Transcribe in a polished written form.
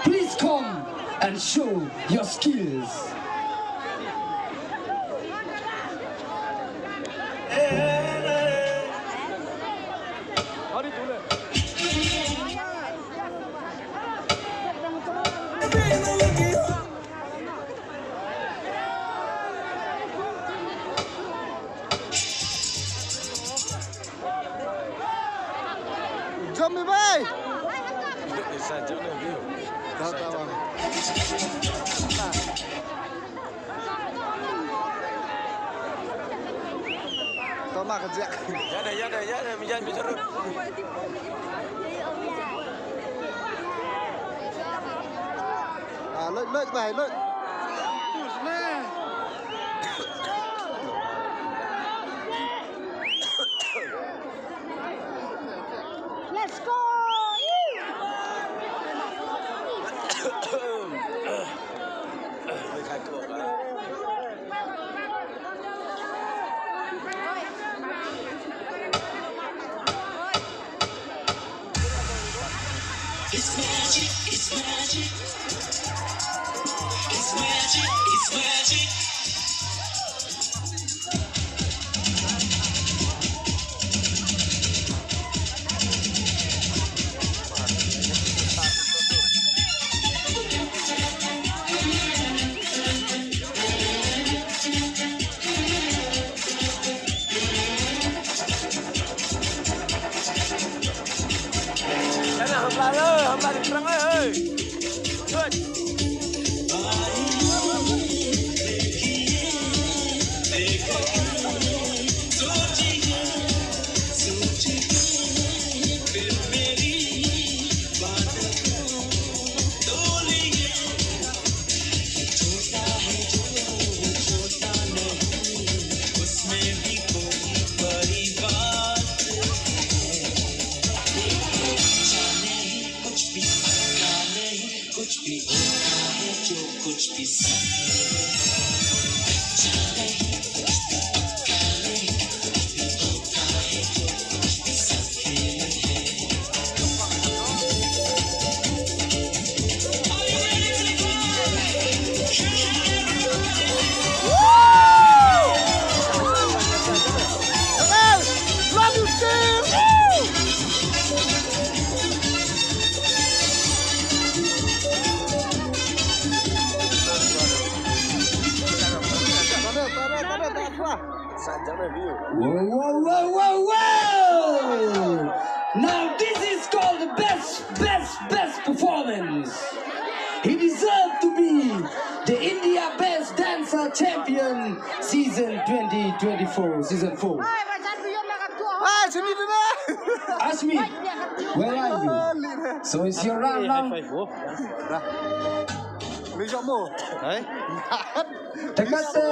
please come and show your skills. Jom đi bay. Tao mặc cái dẹt. Ya deh, mijan bicara. Lợi bài lợi. Let's go!ไม่ใครโกรธนะ It's magic, it's magic. It's magic, it's magic. Hôm nay đi trắng ơi. Good. कुछ भी होता है जो कुछ भी जाने कुछ भी पक्का नहीं कुछ भी होता है जो कुछ भी सफेद है Love you, Steve. Whoa, whoa, whoa, whoa, whoa! Now this is called the best performance. He deserved to be the India Best Dancer Champion season 2024, season 4. Sini dulu. Ashmi, where are you? So it's your round now. Lý do mồ. Đấy. Takata,